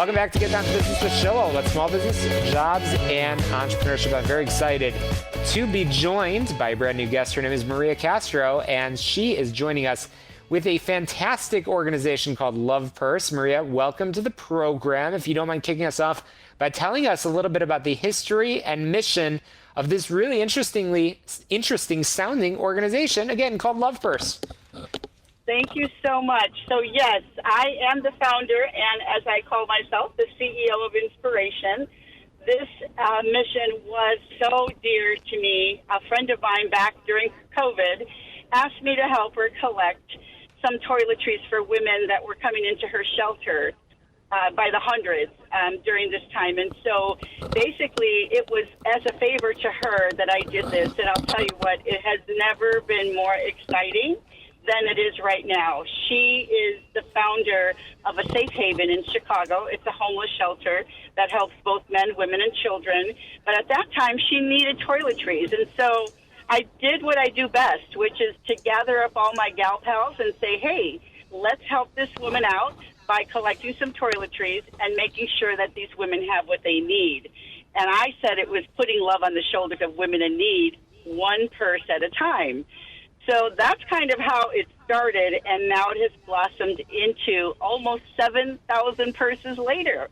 Welcome back to Get Down to Business with Shalom. About small business, jobs, and entrepreneurship. I'm very excited to be joined by a brand new guest. Her name is Maria Castro, and she is joining us with a fantastic organization called Love Purse. Maria, welcome to the program. If you don't mind kicking us off by telling us a little bit about the history and mission of this really interesting sounding organization, again, called Love Purse. Thank you so much. So yes, I am the founder and, as I call myself, the CEO of Inspiration. This mission was so dear to me. A friend of mine back during COVID asked me to help her collect some toiletries for women that were coming into her shelter by the hundreds during this time. And so basically it was as a favor to her that I did this. And I'll tell you what, it has never been more exciting than it is right now. She is the founder of a safe haven in Chicago. It's a homeless shelter that helps both men, women, and children. But at that time, she needed toiletries. And so I did what I do best, which is to gather up all my gal pals and say, hey, let's help this woman out by collecting some toiletries and making sure that these women have what they need. And I said it was putting love on the shoulders of women in need, one purse at a time. So that's kind of how it started, and now it has blossomed into almost 7,000 purses later.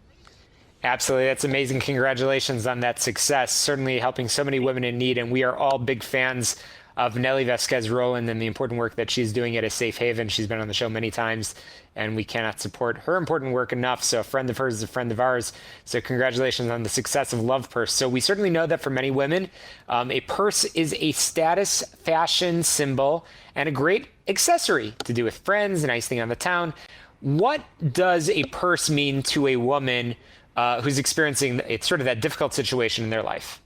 Absolutely. That's amazing. Congratulations on that success. Certainly helping so many women in need, and we are all big fans of Nelly Vasquez-Roland and the important work that she's doing at a safe haven. She's been on the show many times, and we cannot support her important work enough. So a friend of hers is a friend of ours. So congratulations on the success of Love Purse. So we certainly know that for many women, a purse is a status fashion symbol and a great accessory to do with friends, a nice thing on the town. What does a purse mean to a woman who's experiencing it's sort of that difficult situation in their life?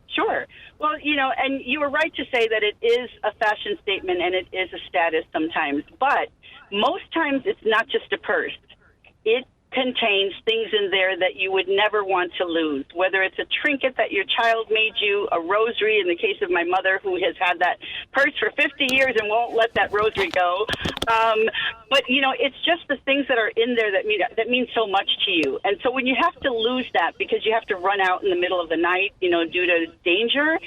Sure. Well, and you were right to say that it is a fashion statement and it is a status sometimes. But most times it's not just a purse. It contains things in there that you would never want to lose, whether it's a trinket that your child made you, a rosary, in the case of my mother, who has had that purse for 50 years and won't let that rosary go. But, it's just the things that are in there that mean so much to you. And so when you have to lose that because you have to run out in the middle of the night, due to danger,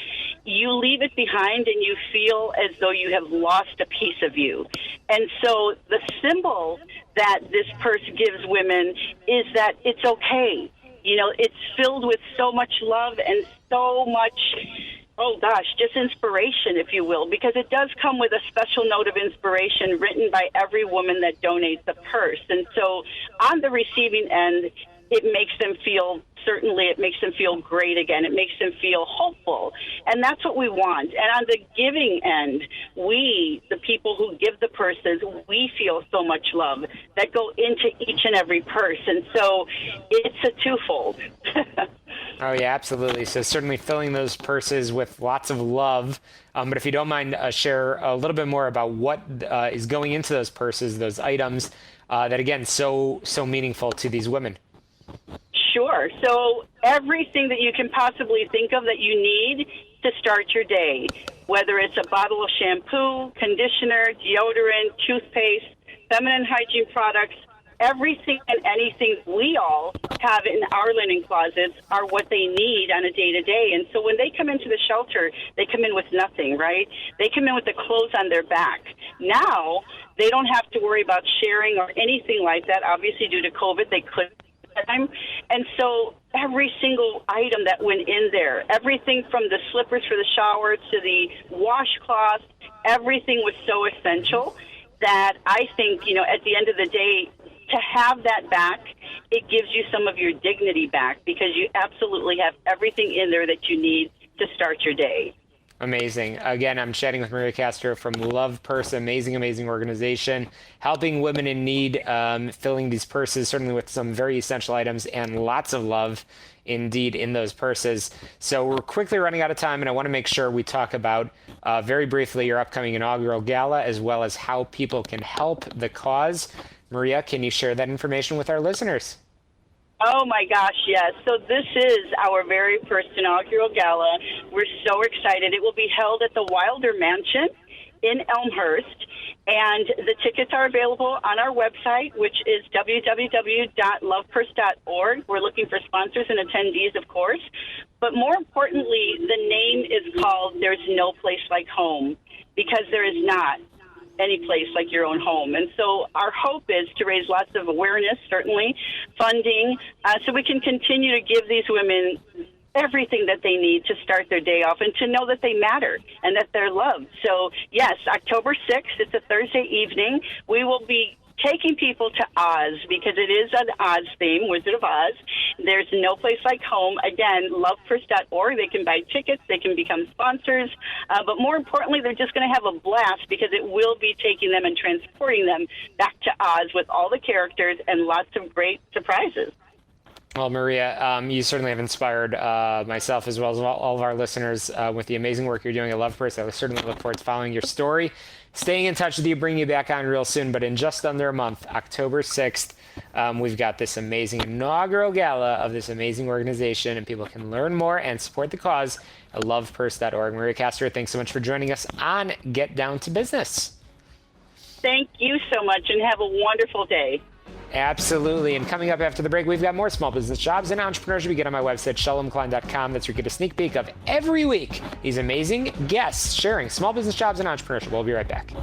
you leave it behind and you feel as though you have lost a piece of you. And so the symbol that this purse gives women is that it's okay. It's filled with so much love and so much, just inspiration, if you will, because it does come with a special note of inspiration written by every woman that donates a purse. And so on the receiving end, it makes them feel great again. It makes them feel hopeful. And that's what we want. And on the giving end, we, the people who give the purses, we feel so much love that go into each and every purse. And so it's a twofold. Oh, yeah, absolutely. So certainly filling those purses with lots of love. But if you don't mind, share a little bit more about what is going into those purses, those items that, again, so meaningful to these women. Sure. So everything that you can possibly think of that you need to start your day, whether it's a bottle of shampoo, conditioner, deodorant, toothpaste, feminine hygiene products, everything and anything we all have in our linen closets are what they need on a day-to-day. And so when they come into the shelter, they come in with nothing, right? They come in with the clothes on their back. Now, they don't have to worry about sharing or anything like that. Obviously, due to COVID, they couldn't. And so every single item that went in there, everything from the slippers for the shower to the washcloth, everything was so essential that I think, at the end of the day, to have that back, it gives you some of your dignity back because you absolutely have everything in there that you need to start your day. Amazing. Again, I'm chatting with Maria Castro from Love Purse, amazing organization, helping women in need, filling these purses, certainly with some very essential items and lots of love indeed in those purses. So we're quickly running out of time, and I want to make sure we talk about very briefly your upcoming inaugural gala, as well as how people can help the cause. Maria, can you share that information with our listeners? Oh, my gosh, yes. So this is our very first inaugural gala. We're so excited. It will be held at the Wilder Mansion in Elmhurst. And the tickets are available on our website, which is www.lovepurse.org. We're looking for sponsors and attendees, of course. But more importantly, the name is called There's No Place Like Home, because there is not any place like your own home. And so our hope is to raise lots of awareness, certainly, funding, so we can continue to give these women everything that they need to start their day off and to know that they matter and that they're loved. So, yes, October 6th, it's a Thursday evening. We will be taking people to Oz because it is an Oz theme, Wizard of Oz. There's no place like home. Again, lovepurse.org. They can buy tickets. They can become sponsors. But more importantly, they're just going to have a blast because it will be taking them and transporting them back to Oz with all the characters and lots of great surprises. Well, Maria, you certainly have inspired myself as well as all of our listeners with the amazing work you're doing at Love Purse. I certainly look forward to following your story, staying in touch with you, bringing you back on real soon. But in just under a month, October 6th, we've got this amazing inaugural gala of this amazing organization, and people can learn more and support the cause at lovepurse.org. Maria Castro, thanks so much for joining us on Get Down to Business. Thank you so much, and have a wonderful day. Absolutely. And coming up after the break, we've got more small business jobs and entrepreneurship. You get on my website, shalomklein.com. That's where you get a sneak peek of every week these amazing guests sharing small business jobs and entrepreneurship. We'll be right back.